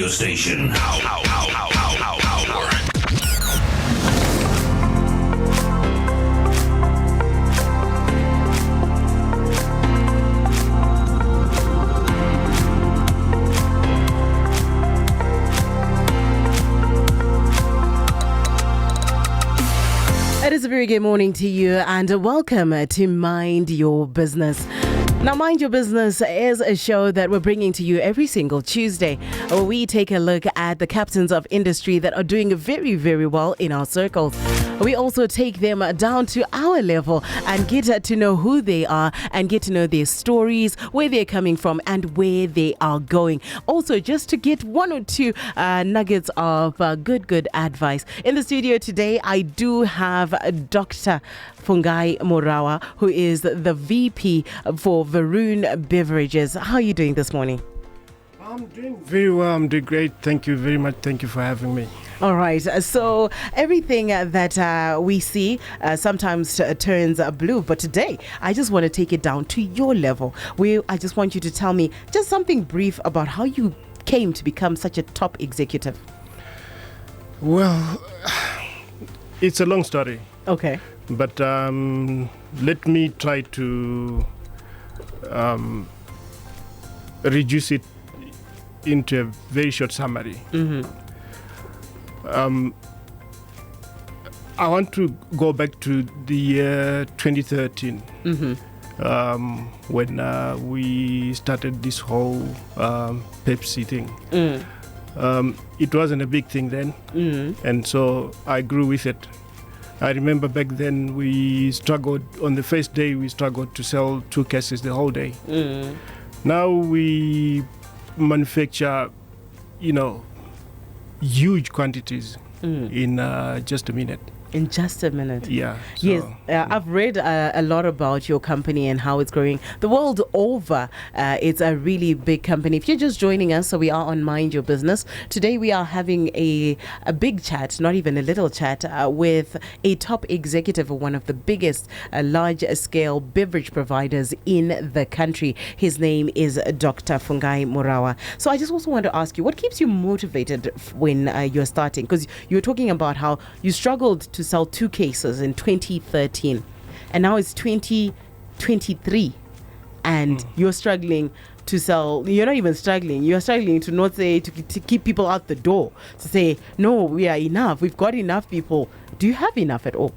radio station. It is a very good morning to you and welcome to Mind Your Business. Now, Mind Your Business is a show that we're bringing to you every single Tuesday, where we take a look at the captains of industry that are doing very, very well in our circles. We also take them down to our level and get to know who they are and get to know their stories, where they're coming from and where they are going. Also, just to get one or two nuggets of good advice. In the studio today, I do have Dr. Fungai Murahwa, who is the VP for Varun Beverages. How are you doing this morning? I'm doing very well. I'm doing great. Thank you very much. Thank you for having me. All right. So everything that we see sometimes turns blue. But today, I just want to take it down to your level. I just want you to tell me just something brief about how you came to become such a top executive. Well, it's a long story. Okay. But let me try to reduce it into a very short summary. Mm-hmm. I want to go back to the year 2013, when we started this whole Pepsi thing. It wasn't a big thing then, and so I grew with it. I remember back then we struggled, on the first day we struggled to sell 2 cases the whole day. Now we manufacture, huge quantities in just a minute. In just a minute. Yeah. So, yes, I've read a lot about your company and how it's growing. The world over, it's a really big company. If you're just joining us, so we are on Mind Your Business. Today we are having a big chat, not even a little chat, with a top executive of one of the biggest large-scale beverage providers in the country. His name is Dr. Fungai Murahwa. So I just also want to ask you, what keeps you motivated when you're starting? Because you're talking about how you struggled to sell 2 cases in 2013 and now it's 2023 and you're struggling to sell. You're not even struggling, you're struggling to not say to keep people out the door, to say no, we are enough, we've got enough people. Do you have enough at all?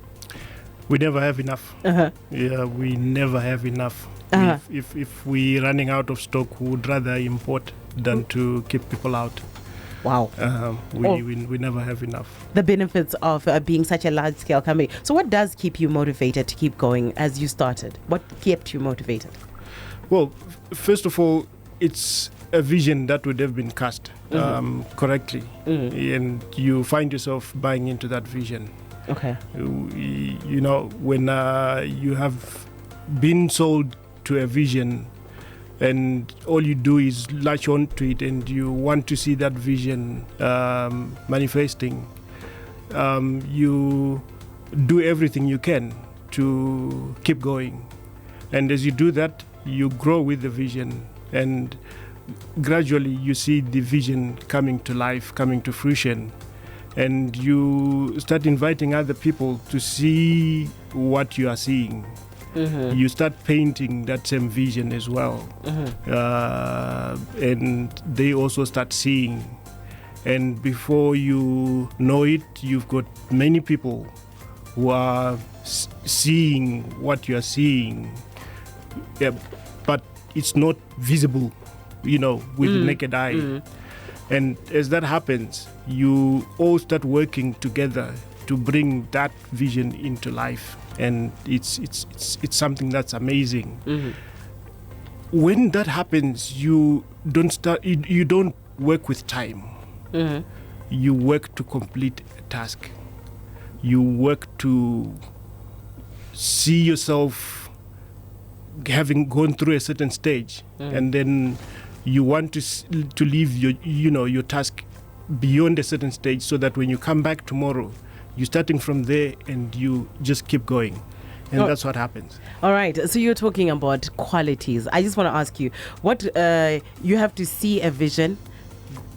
We never have enough. Yeah, we never have enough. If we're running out of stock, we would rather import than to keep people out. Wow. We never have enough. The benefits of being such a large-scale company. So what does keep you motivated to keep going as you started? What kept you motivated? Well, first of all, it's a vision that would have been cast correctly. And you find yourself buying into that vision. Okay. When you have been sold to a vision, and all you do is latch on to it and you want to see that vision manifesting, you do everything you can to keep going. And as you do that, you grow with the vision, and gradually you see the vision coming to life, coming to fruition, and you start inviting other people to see what you are seeing. You start painting that same vision as well, and they also start seeing, and before you know it, you've got many people who are seeing what you are seeing, but it's not visible, with the naked eye. And as that happens, you all start working together to bring that vision into life. And it's something that's amazing. When that happens, you don't work with time. You work to complete a task. You work to see yourself having gone through a certain stage, and then you want to leave your task beyond a certain stage, so that when you come back tomorrow, you're starting from there and you just keep going. And that's what happens. All right. So you're talking about qualities. I just want to ask you, what you have to see a vision,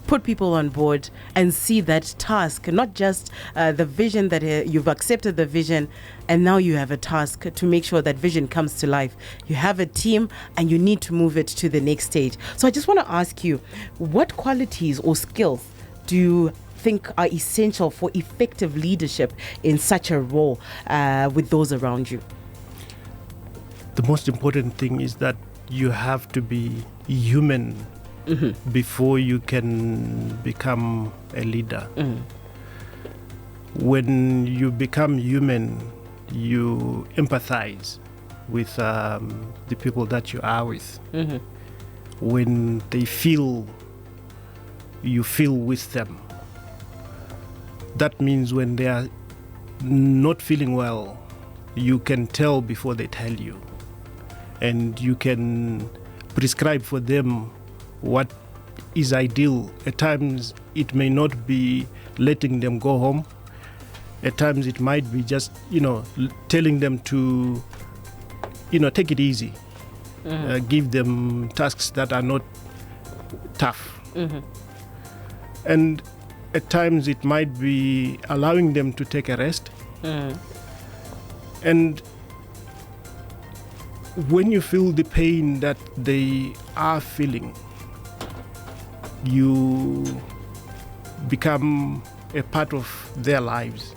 put people on board and see that task, not just the vision that you've accepted the vision, and now you have a task to make sure that vision comes to life. You have a team and you need to move it to the next stage. So I just want to ask you, what qualities or skills do you think are essential for effective leadership in such a role with those around you? The most important thing is that you have to be human before you can become a leader. When you become human, you empathize with the people that you are with. When they feel, you feel with them. That means when they are not feeling well, you can tell before they tell you. And you can prescribe for them what is ideal. At times, it may not be letting them go home. At times, it might be just, telling them to, take it easy. Give them tasks that are not tough. And at times, it might be allowing them to take a rest. And when you feel the pain that they are feeling, you become a part of their lives.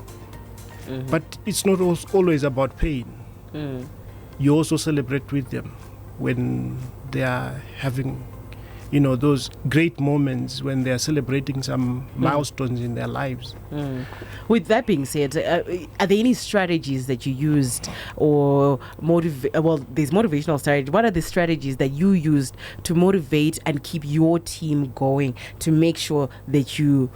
But it's not always about pain. You also celebrate with them when they are having, those great moments, when they are celebrating some milestones in their lives. With that being said, are there any strategies that you used or there's motivational strategy. What are the strategies that you used to motivate and keep your team going to make sure that you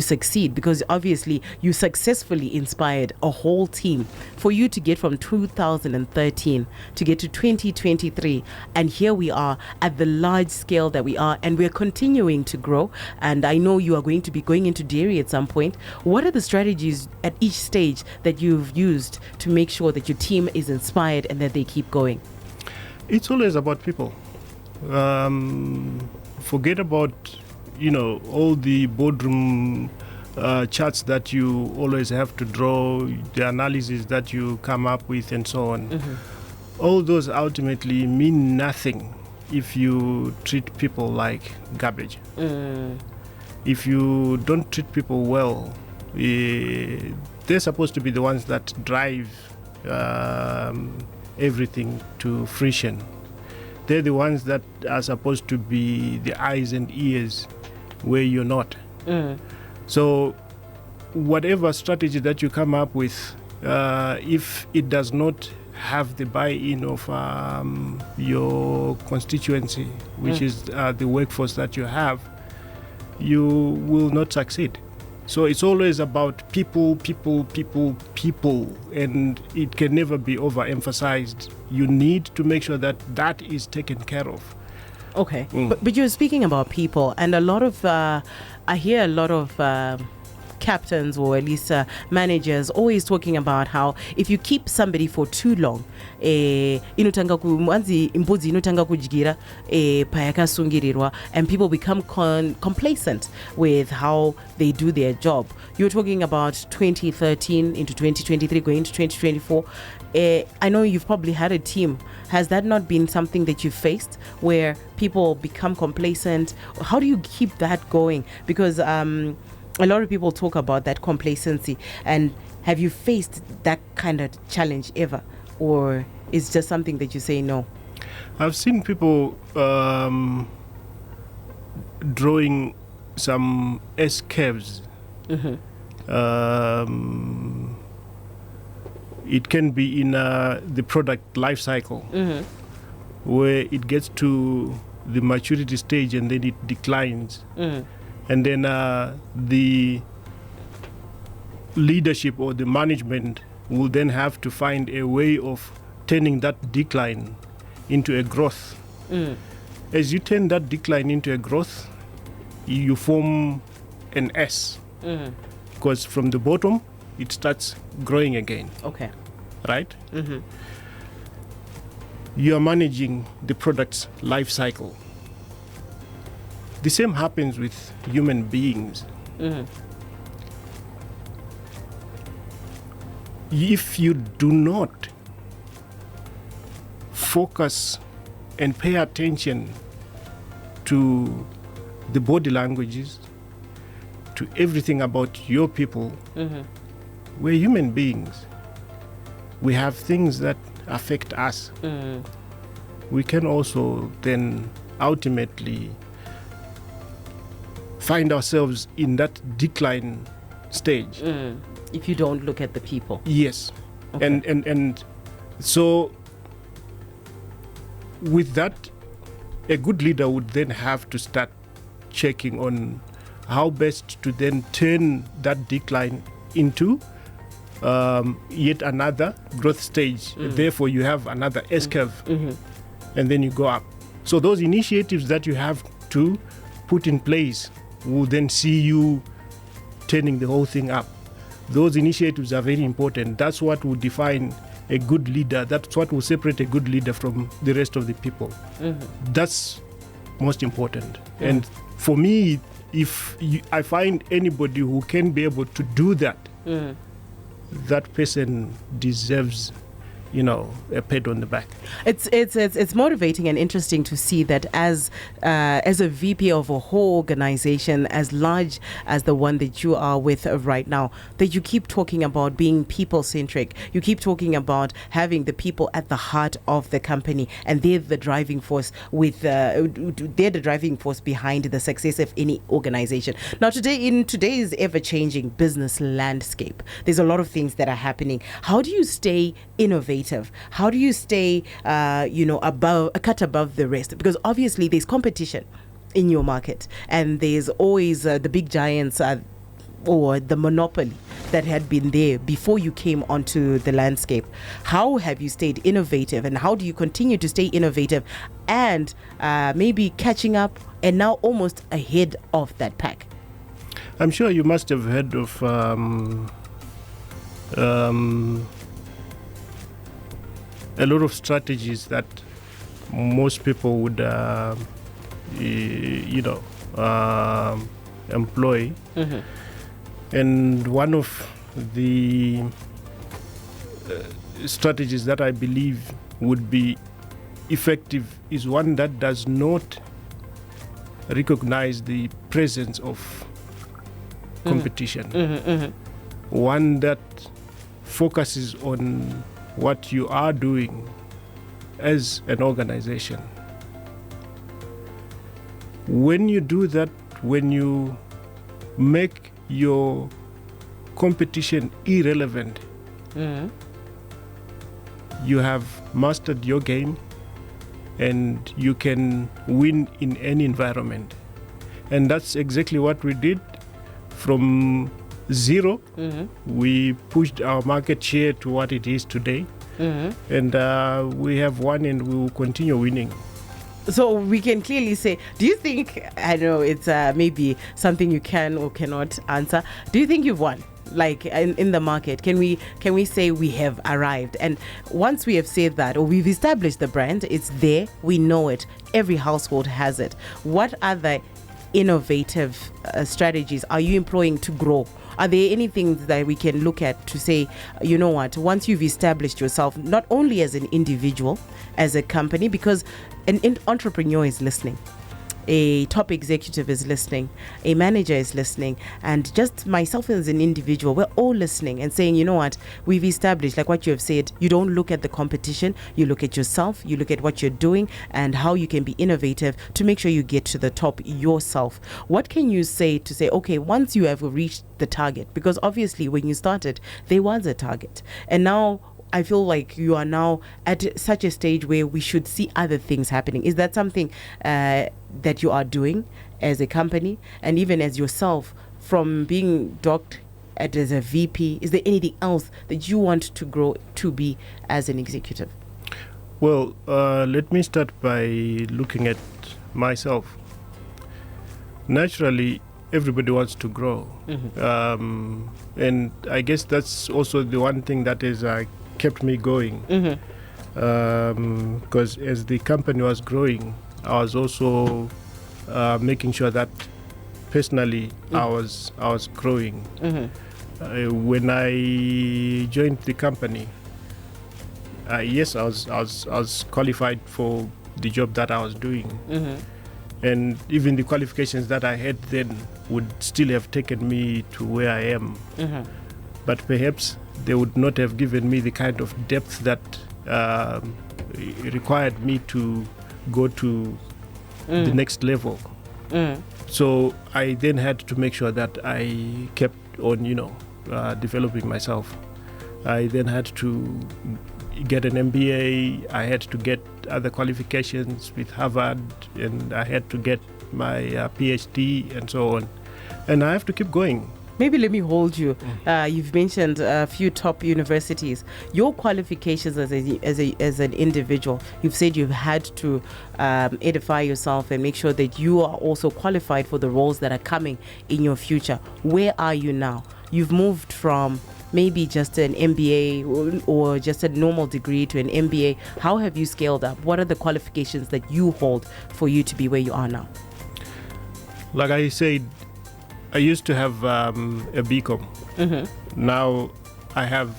succeed? Because obviously you successfully inspired a whole team for you to get from 2013 to get to 2023, and here we are at the large scale that we are, and we're continuing to grow. And I know you are going to be going into dairy at some point. What are the strategies at each stage that you've used to make sure that your team is inspired and that they keep going? It's always about people. Forget about all the boardroom charts that you always have to draw, the analysis that you come up with, and so on. All those ultimately mean nothing if you treat people like garbage. If you don't treat people well, they're supposed to be the ones that drive everything to fruition. They're the ones that are supposed to be the eyes and ears where you're not. So whatever strategy that you come up with, if it does not have the buy-in of your constituency, which is the workforce that you have, you will not succeed. So it's always about people, and it can never be overemphasized. You need to make sure that that is taken care of. Okay, but you're speaking about people, and a lot of I hear a lot of captains, or at least managers, always talking about how if you keep somebody for too long, inotanga mwanzi imbuzi inotanga kujigira payakasungirirwa, and people become complacent with how they do their job. You're talking about 2013 into 2023 going into 2024. I know you've probably had a team. Has that not been something that you've faced where people become complacent? How do you keep that going? Because a lot of people talk about that complacency. And have you faced that kind of challenge ever? Or is just something that you say no? I've seen people drawing some S-curves. It can be in the product life cycle, where it gets to the maturity stage and then it declines. And then the leadership or the management will then have to find a way of turning that decline into a growth. As you turn that decline into a growth, you form an S. Because from the bottom, it starts growing again. Okay. Right? You are managing the product's life cycle. The same happens with human beings. If you do not focus and pay attention to the body languages, to everything about your people, we're human beings. We have things that affect us. We can also then ultimately find ourselves in that decline stage. If you don't look at the people. Yes. Okay. And so with that, a good leader would then have to start checking on how best to then turn that decline into yet another growth stage. Therefore, you have another S-curve, and then you go up. So those initiatives that you have to put in place will then see you turning the whole thing up. Those initiatives are very important. That's what will define a good leader. That's what will separate a good leader from the rest of the people. That's most important. And for me, if I find anybody who can be able to do that, that person deserves, a pat on the back. It's motivating and interesting to see that as a VP of a whole organization as large as the one that you are with right now, that you keep talking about being people-centric. You keep talking about having the people at the heart of the company, and they're the driving force they're the driving force behind the success of any organization. Now, in today's ever-changing business landscape, there's a lot of things that are happening. How do you stay innovative? How do you stay, cut above the rest? Because obviously there's competition in your market, and there's always the big giants or the monopoly that had been there before you came onto the landscape. How have you stayed innovative, and how do you continue to stay innovative and maybe catching up and now almost ahead of that pack? I'm sure you must have heard of a lot of strategies that most people would, employ. And one of the strategies that I believe would be effective is one that does not recognize the presence of competition. One that focuses on what you are doing as an organization. When you do that, when you make your competition irrelevant, you have mastered your game, and you can win in any environment. And that's exactly what we did. From zero, we pushed our market share to what it is today, and we have won, and we will continue winning. So we can clearly say, do you think, I know it's maybe something you can or cannot answer, do you think you've won? Like in the market, can we say we have arrived? And once we have said that, or we've established the brand, it's there, we know it, every household has it. What other innovative strategies are you employing to grow? Are there anything that we can look at to say, you know what, once you've established yourself, not only as an individual, as a company, because an entrepreneur is listening, a top executive is listening, a manager is listening, and just myself as an individual, we're all listening and saying, you know what, we've established, like what you have said, you don't look at the competition, you look at yourself, you look at what you're doing and how you can be innovative to make sure you get to the top yourself. What can you say to say, okay, once you have reached the target, because obviously when you started, there was a target, and now I feel like you are now at such a stage where we should see other things happening. Is that something that you are doing as a company, and even as yourself, from being docked as a VP? Is there anything else that you want to grow to be as an executive? Well, let me start by looking at myself. Naturally, everybody wants to grow. And I guess that's also the one thing that is kept me going, because as the company was growing, I was also making sure that personally I was growing. When I joined the company, yes, I was qualified for the job that I was doing, and even the qualifications that I had then would still have taken me to where I am. But perhaps they would not have given me the kind of depth that required me to go to the next level. So I then had to make sure that I kept on, developing myself. I then had to get an MBA. I had to get other qualifications with Harvard, and I had to get my PhD and so on. And I have to keep going. Maybe let me hold you. You've mentioned a few top universities. Your qualifications as an individual, you've said you've had to edify yourself and make sure that you are also qualified for the roles that are coming in your future. Where are you now? You've moved from maybe just an MBA or just a normal degree to an MBA. How have you scaled up? What are the qualifications that you hold for you to be where you are now? Like I said, I used to have a BCom. Now I have.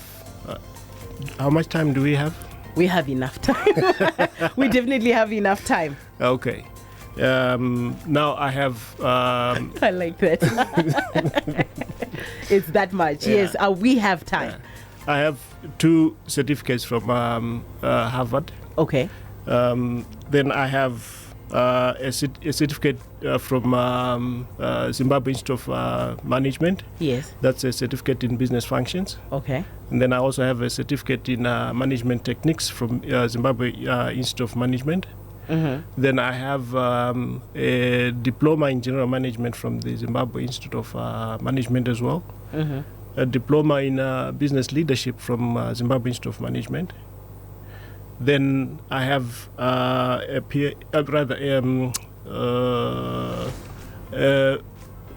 How much time do we have? We have enough time. We definitely have enough time. Okay. Now I have. I like that. It's that much. Yeah. Yes, we have time. I have 2 certificates from Harvard. Okay. Then I have a certificate from Zimbabwe Institute of Management. Yes. That's a certificate in business functions. Okay. And then I also have a certificate in management techniques from Zimbabwe Institute of Management. Then I have a diploma in general management from the Zimbabwe Institute of Management as well. A diploma in business leadership from Zimbabwe Institute of Management. Then I have an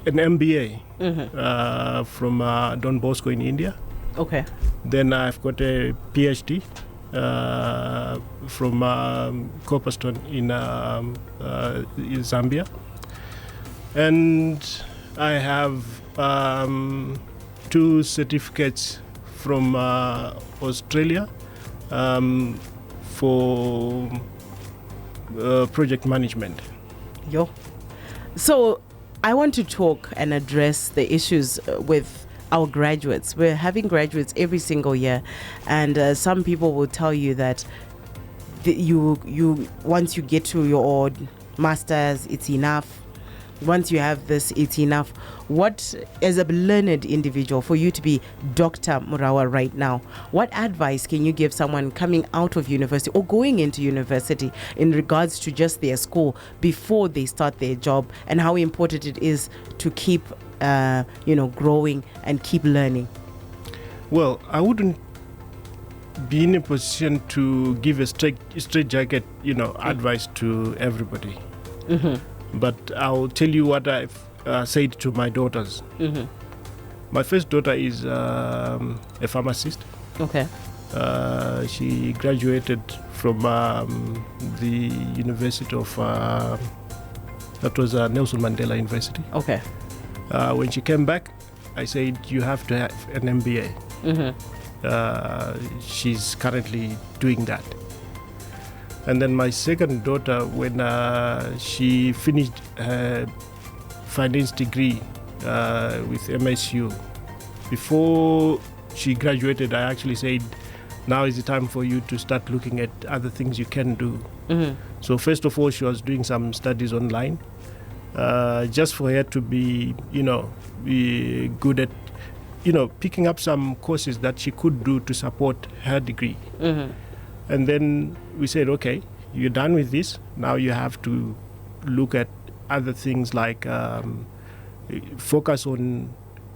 MBA from Don Bosco in India. Okay. Then I've got a PhD from Copperstone in Zambia. And I have 2 certificates from Australia for project management. So I want to talk and address the issues with our graduates. We're having graduates every single year, and some people will tell you that you once you get to your masters, it's enough. Once you have this, it's enough. What, as a learned individual, for you to be Dr. Murahwa right now, what advice can you give someone coming out of university or going into university in regards to just their school before they start their job, and how important it is to keep growing and keep learning? Well, I wouldn't be in a position to give a straight jacket, advice to everybody. But I'll tell you what I've said to my daughters. My first daughter is a pharmacist. Okay. She graduated from the University of that was Nelson Mandela University. Okay. When she came back, I said, you have to have an MBA. She's currently doing that. And then my second daughter, when she finished her finance degree with MSU, before she graduated, I actually said, now is the time for you to start looking at other things you can do. So first of all, she was doing some studies online, just for her to be good at, picking up some courses that she could do to support her degree. And then we said, okay, you're done with this. Now you have to look at other things like focus on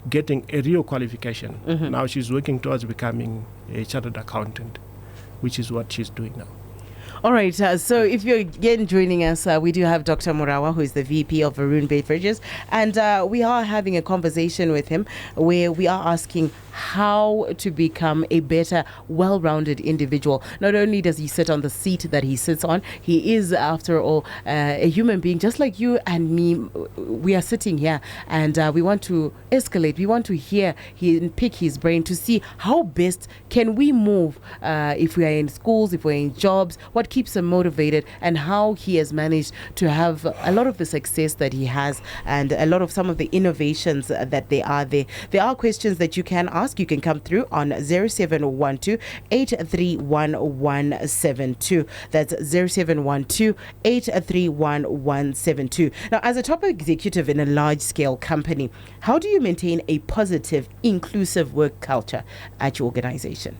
getting a real qualification. Now she's working towards becoming a chartered accountant, which is what she's doing now. All right, so if you're again joining us, we do have Dr. Murahwa, who is the VP of Varun Beverages, and we are having a conversation with him where we are asking how to become a better, well-rounded individual. Not only does he sit on the seat that he sits on, he is, after all, a human being just like you and me. We are sitting here and we want to escalate. We want to hear and pick his brain to see how best can we move if we are in schools, if we're in jobs, what keeps him motivated, and how he has managed to have a lot of the success that he has and a lot of some of the innovations that they are there. There are questions that you can ask. You can come through on 0712 831 172. That's 0712 831 172. Now, as a top executive in a large-scale company, how do you maintain a positive, inclusive work culture at your organization?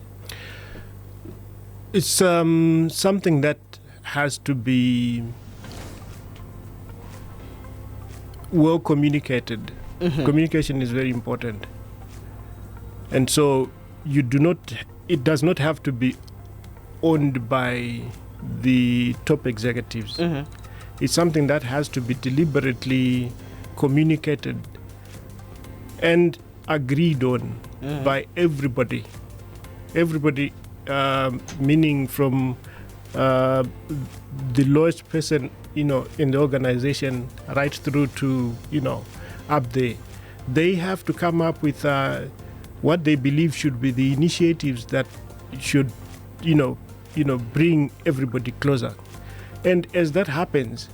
It's something that has to be well communicated. Mm-hmm. Communication is very important. And so it does not have to be owned by the top executives. Mm-hmm. It's something that has to be deliberately communicated and agreed on by everybody. Everybody, meaning from the lowest person, in the organization right through to, up there. They have to come up with what they believe should be the initiatives that should, bring everybody closer. And as that happens,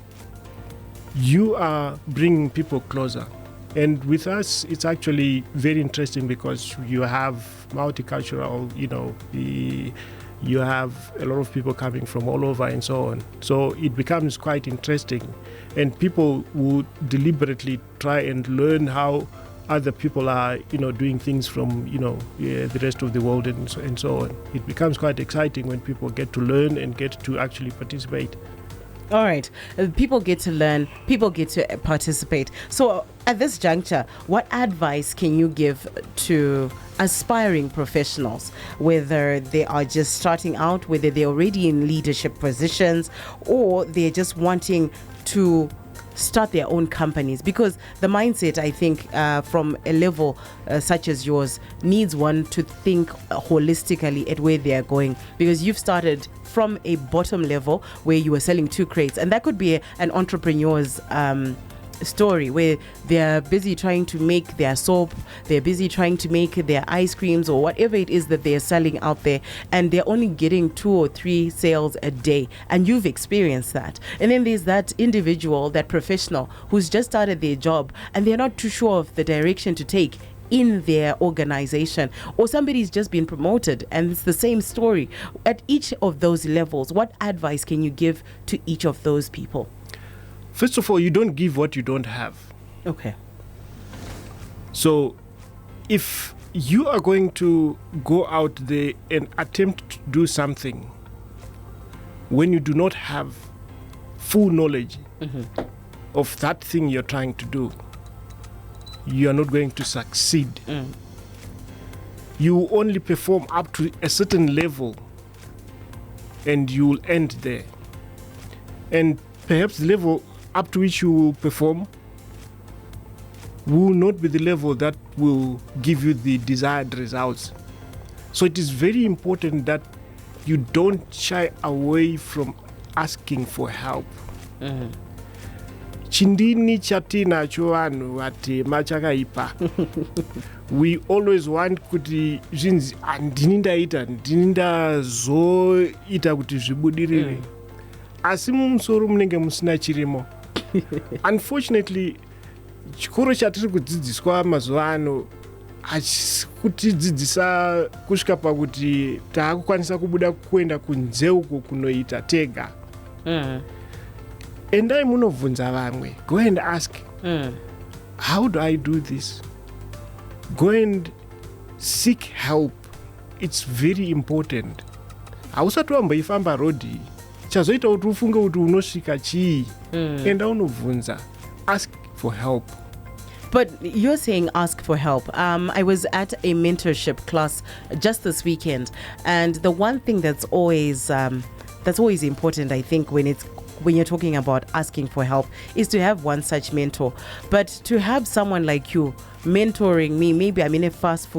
you are bringing people closer. And with us, it's actually very interesting because you have multicultural, you have a lot of people coming from all over and so on. So it becomes quite interesting. And people would deliberately try and learn how other people are, doing things from, the rest of the world and so on. It becomes quite exciting when people get to learn and get to actually participate. All right. People get to learn, people get to participate. So at this juncture, what advice can you give to aspiring professionals, whether they are just starting out, whether they're already in leadership positions, or they're just wanting to start their own companies? Because the mindset, I think, from a level such as yours, needs one to think holistically at where they are going, because you've started from a bottom level where you were selling 2 crates, and that could be an entrepreneur's story where they're busy trying to make their soap, they're busy trying to make their ice creams or whatever it is that they're selling out there, and they're only getting 2 or 3 sales a day, and you've experienced that. And then there's that individual, that professional who's just started their job and they're not too sure of the direction to take in their organization, or somebody's just been promoted and it's the same story. At each of those levels, what advice can you give to each of those people? First of all, you don't give what you don't have. Okay. So if you are going to go out there and attempt to do something when you do not have full knowledge of that thing you're trying to do, you are not going to succeed. You only perform up to a certain level and you will end there. And perhaps the level up to which you will perform will not be the level that will give you the desired results. So it is very important that you don't shy away from asking for help. Chindini chatinacho vanhu vatema chakaipa. We always want kuti zvinzi ndini ndazoita kuti zvibudirire. Asi mumusoro munenge musina chirimo. Unfortunately, chikoro chatiri kudzidziswa mazuva ano kutidzidzisa kusvika pakuti taakukwanisa kubuda kuenda kunze uko kunoita tega. Endai munovhunza vamwe. Go and ask, how do I do this? Go and seek help. It's very important. Hausati wamboifamba rodhi chazoita kuti ufunge kuti unosvika chii. Enda unovhunza. Ask for help. But you're saying ask for help. I was at a mentorship class just this weekend, and the one thing that's always that's always important, I think, when you're talking about asking for help, is to have one such mentor. But to have someone like you mentoring me, maybe I'm in a fast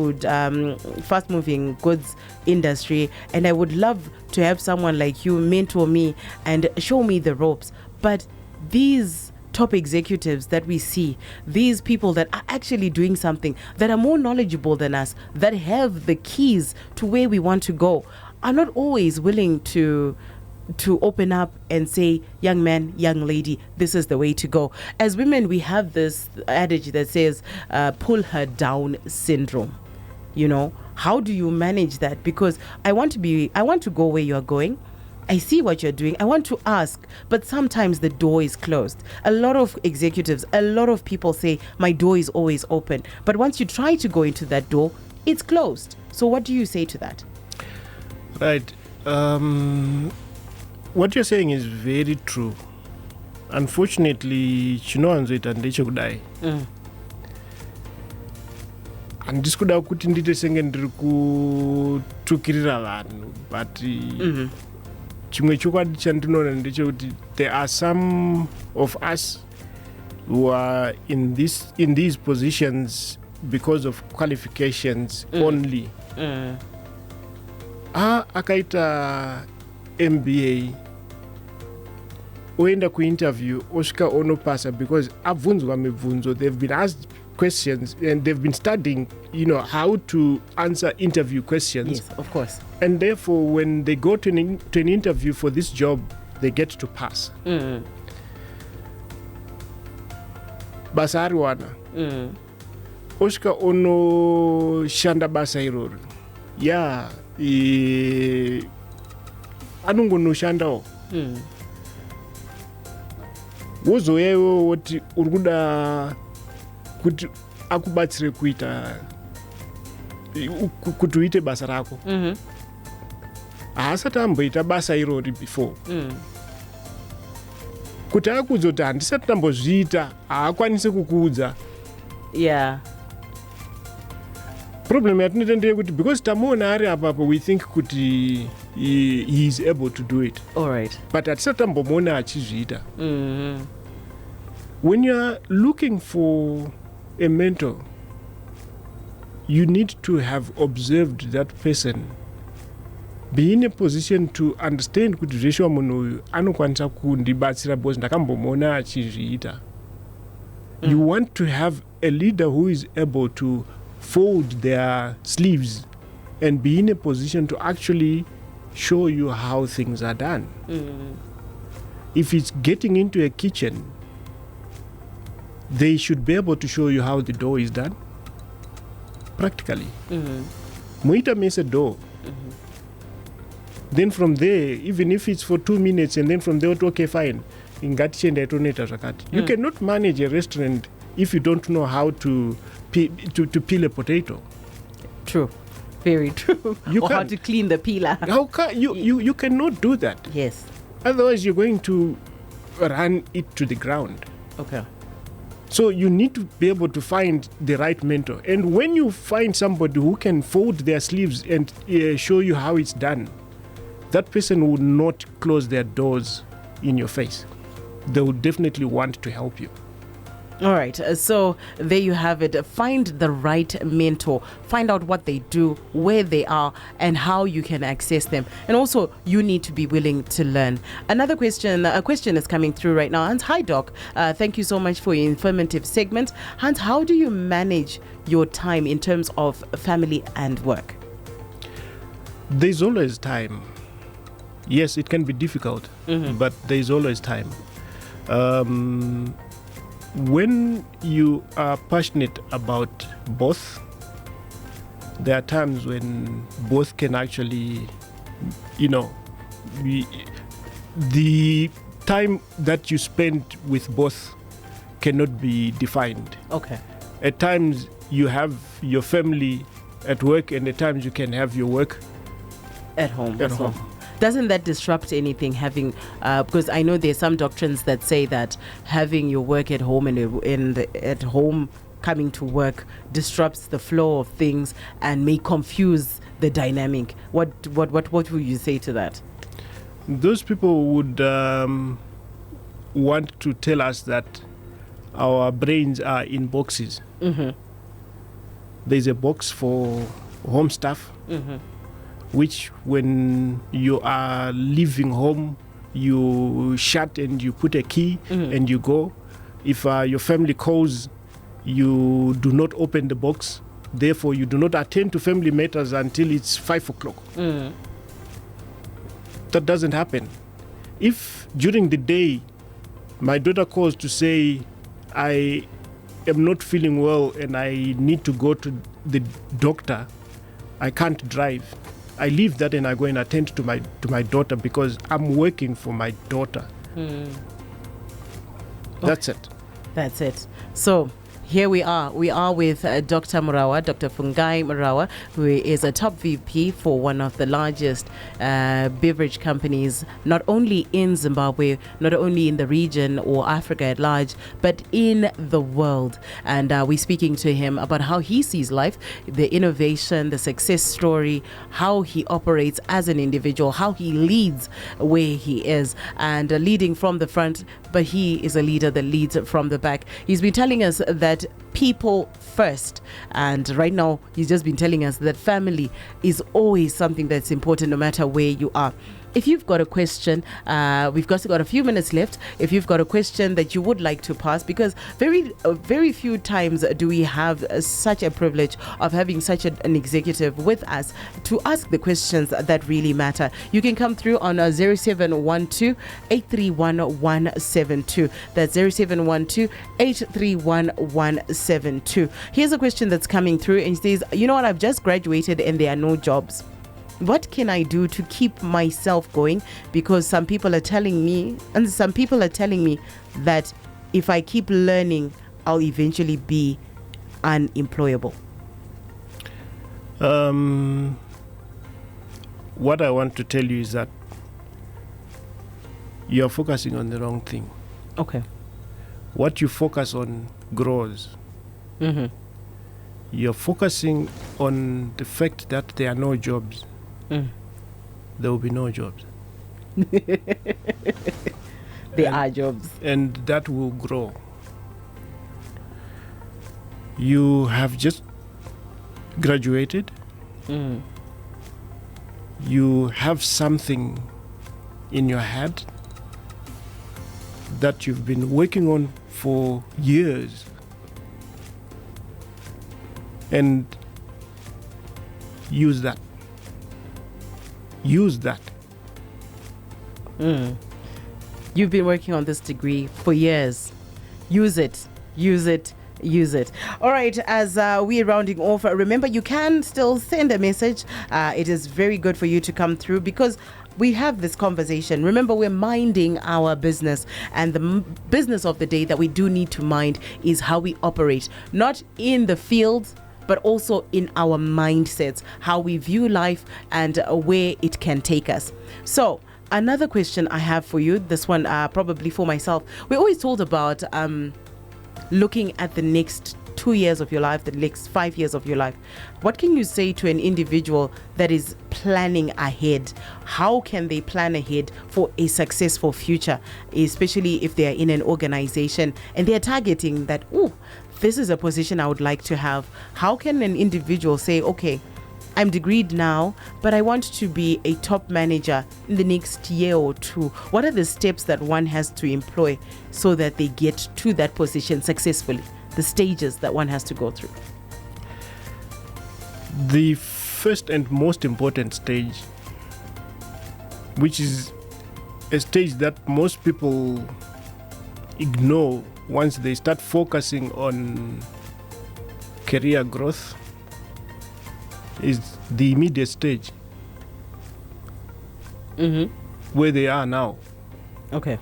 moving goods industry, and I would love to have someone like you mentor me and show me the ropes. But these top executives that we see, these people that are actually doing something, that are more knowledgeable than us, that have the keys to where we want to go, are not always willing to open up and say, young man, young lady, this is the way to go. As women, we have this adage that says, pull her down syndrome. You know, how do you manage that? Because I want to go where you're going. I see what you're doing. I want to ask, but sometimes the door is closed. A lot of executives, a lot of people say, my door is always open. But once you try to go into that door, it's closed. So what do you say to that? Right. What you're saying is very true. Unfortunately, chinoanzoita ndechekudai. Handisi kuda kuti ndite senge ndiri kutukirira vanhu, but chimwe chokwadi chandinoona ndechekuti there are some of us who are in these positions because of qualifications only. Akaita MBA oenda kuinterview osvika onopasa because abvunzwa mibvunzo, they've been asked questions and they've been studying, how to answer interview questions. Yes, of course. And therefore, when they go to an interview for this job, they get to pass. Basa ariwana. Osvika onoshanda basa iroro. Yeah, anongonoshandawo. Wozouyawo woti uri kuda kuti akubatsire kuita kuti uite basa rako. Haasati amboita basa irori before. Kuti akudza kuti handisati tambozviita, haakwanisi kukuudza. Yeah. Problem yatinoita ndeyekuti because tamuona ari apapo we think kuti he is able to do it. All right. But hatisati tambomuona achizviita. When you are looking for a mentor, you need to have observed that person, be in a position to understand kuti zveshe munhu uyu anokwanisa kundibatsira because ndakambomuona achizviita. You want to have a leader who is able to fold their sleeves and be in a position to actually show you how things are done. If it's getting into a kitchen, they should be able to show you how the dough is done practically. Muita means a dough. Then from there, even if it's for 2 minutes, and then from there, okay, fine. You cannot manage a restaurant if you don't know how to peel a potato. True. Very true. Or how to clean the peeler. You cannot do that. Yes. Otherwise, you're going to run it to the ground. Okay. So you need to be able to find the right mentor. And when you find somebody who can fold their sleeves and show you how it's done, that person will not close their doors in your face. They will definitely want to help you. All right. So there you have it. Find the right mentor. Find out what they do, where they are, and how you can access them. And also, you need to be willing to learn. A question is coming through right now. Hans, hi, Doc. Thank you so much for your informative segment. Hans, how do you manage your time in terms of family and work? There's always time. Yes, it can be difficult, but there's always time. When you are passionate about both, there are times when both can actually, the time that you spend with both cannot be defined. Okay. At times you have your family at work, and at times you can have your work at home. At home. Doesn't that disrupt anything, having because I know there's some doctrines that say that having your work at home and at home coming to work disrupts the flow of things and may confuse the dynamic. What would you say to that? Those people would want to tell us that our brains are in boxes. Mm-hmm. There's a box for home stuff, Mm-hmm. which when you are leaving home, you shut and you put a key and you go. If your family calls, you do not open the box. Therefore, you do not attend to family matters until it's 5 o'clock. That doesn't happen. If during the day my daughter calls to say, I am not feeling well and I need to go to the doctor, I can't drive, I leave that and I go and attend to my daughter because I'm working for my daughter. That's it. That's it. So here we are. We are with Dr. Murahwa, Dr. Fungai Murahwa, who is a top VP for one of the largest beverage companies, not only in Zimbabwe, not only in the region or Africa at large, but in the world. And we're speaking to him about how he sees life, the innovation, the success story, how he operates as an individual, how he leads where he is, and leading from the front, but he is a leader that leads from the back. He's been telling us that people first, and right now he's just been telling us that family is always something that's important no matter where you are. If you've got a question, we've got a few minutes left. If you've got a question that you would like to pass, because very few times do we have such a privilege of having such an executive with us to ask the questions that really matter. You can come through on 0712 831 172. That's 0712 831 172. Here's a question that's coming through, and it says, you know what, I've just graduated and there are no jobs. What can I do to keep myself going? Because some people are telling me that if I keep learning, I'll eventually be unemployable. What I want to tell you is that you're focusing on the wrong thing. Okay. What you focus on grows. Mm-hmm. You're focusing on the fact that there are no jobs. There will be no jobs. There are jobs. And that will grow. You have just graduated. You have something in your head that you've been working on for years. And use that. Use that. You've been working on this degree for years. Use it. Use it. Use it. All right, as we're rounding off, remember you can still send a message. It is very good for you to come through because we have this conversation. Remember, we're minding our business, and the business of the day that we do need to mind is how we operate, not in the field, but also in our mindsets, how we view life and where it can take us. So another question I have for you, this one probably for myself. We're always told about looking at the next 2 years of your life, the next 5 years of your life. What can you say to an individual that is planning ahead? How can they plan ahead for a successful future, especially if they are in an organization and they're targeting that, this is a position I would like to have? How can an individual say, okay, I'm degreed now, but I want to be a top manager in the next year or two? What are the steps that one has to employ so that they get to that position successfully? The stages that one has to go through. The first and most important stage, which is a stage that most people ignore once they start focusing on career growth, is the immediate stage. Where they are now. Okay.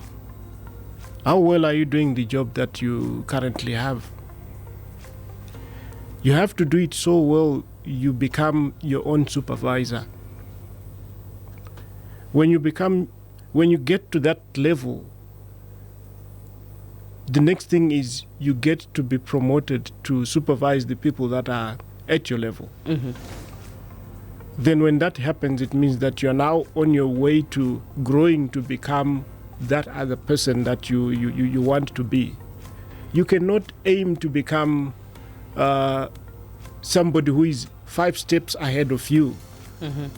How well are you doing the job that you currently have? You have to do it so well you become your own supervisor. When you get to that level, the next thing is you get to be promoted to supervise the people that are at your level. then when that happens, it means that you are now on your way to growing to become that other person that you want to be. You cannot aim to become somebody who is 5 steps ahead of you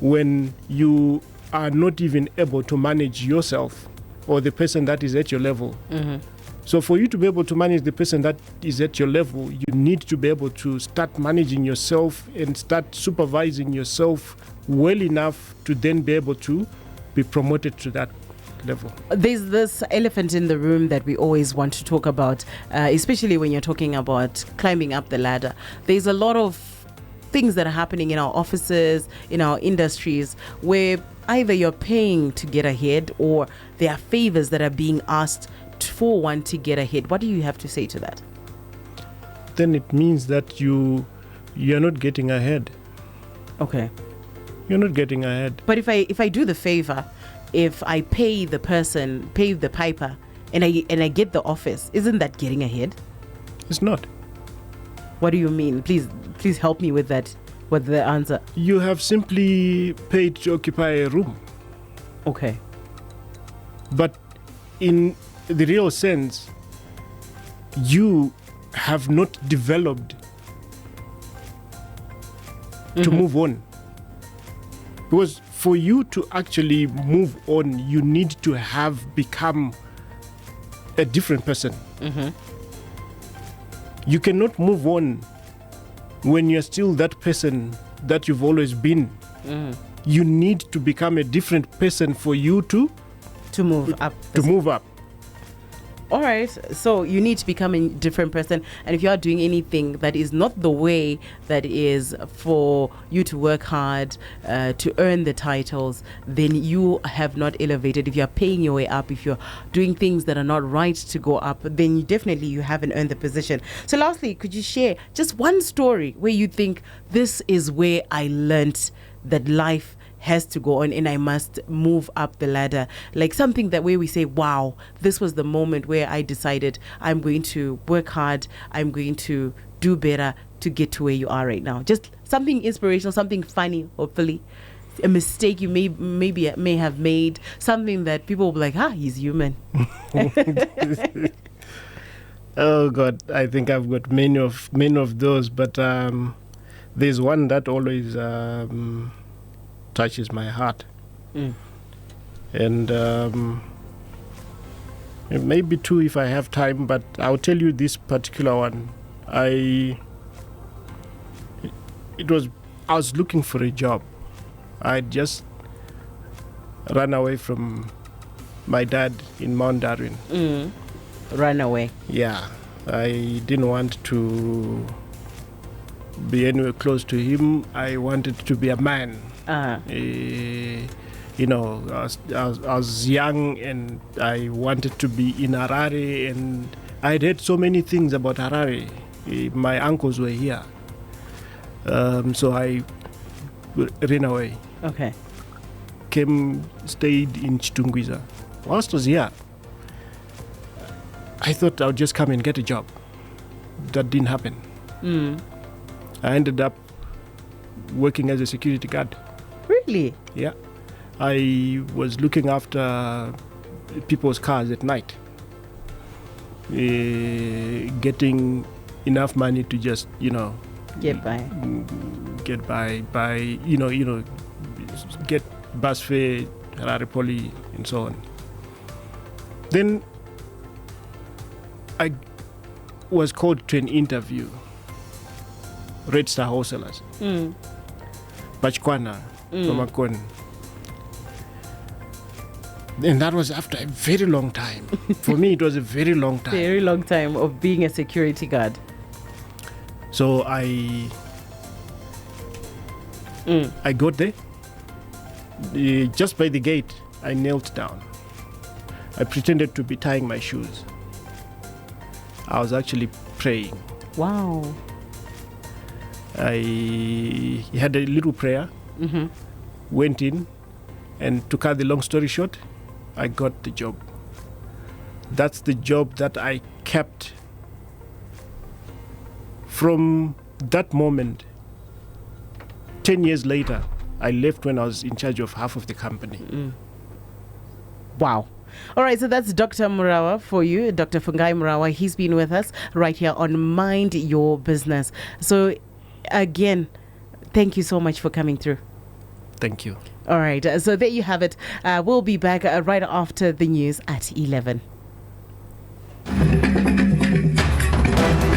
when you are not even able to manage yourself or the person that is at your level. So for you to be able to manage the person that is at your level, you need to be able to start managing yourself and start supervising yourself well enough to then be able to be promoted to that level. There's this elephant in the room that we always want to talk about, especially when you're talking about climbing up the ladder. There's a lot of things that are happening in our offices, in our industries, where either you're paying to get ahead or there are favors that are being asked for one to get ahead. What do you have to say to that? Then it means that you're not getting ahead. Okay. You're not getting ahead. But if I do the favor, if I pay the piper, and I get the office, isn't that getting ahead? It's not. What do you mean? Please help me with that. What's the answer? You have simply paid to occupy a room. Okay. But in the real sense, you have not developed to move on. Because for you to actually move on, you need to have become a different person. You cannot move on when you're still that person that you've always been. You need to become a different person for you to move up. Move up. All right, so you need to become a different person, and if you are doing anything that is not the way that is for you to work hard to earn the titles, then you have not elevated. If you are paying your way up, if you're doing things that are not right to go up, then you haven't earned the position. So lastly, could you share just one story where you think this is where I learnt that life has to go on and I must move up the ladder, like something that where we say, wow, this was the moment where I decided I'm going to work hard, I'm going to do better to get to where you are right now? Just something inspirational, something funny, hopefully, a mistake you may have made, something that people will be like, he's human. Oh God, I think I've got many of those, but there's one that always touches my heart. And maybe 2 if I have time, but I'll tell you this particular one. I was looking for a job. I just ran away from my dad in Mount Darwin. Run away. Yeah, I didn't want to be anywhere close to him. I wanted to be a man. I was young and I wanted to be in Harare, and I'd heard so many things about Harare. My uncles were here. So I ran away. Okay. Stayed in Chitungwiza. Whilst I was here, I thought I would just come and get a job. That didn't happen. I ended up working as a security guard. Really? Yeah. I was looking after people's cars at night, getting enough money to just, get by, get bus fare, Harare Poly, and so on. Then I was called to an interview. Red Star Wholesalers. Bachkwana, Mamakon. And that was after a very long time. For me, it was a very long time. Very long time of being a security guard. So I got there. Just by the gate, I knelt down. I pretended to be tying my shoes. I was actually praying. Wow. I had a little prayer, went in, and to cut the long story short, I got the job. That's the job that I kept from that moment. 10 years later, I left when I was in charge of half of the company. Wow. All right, so that's Dr. Murahwa for you, Dr. Fungai Murahwa. He's been with us right here on Mind Your Business. So, again, thank you so much for coming through. Thank you. All right, so there you have it. We'll be back right after the news at 11.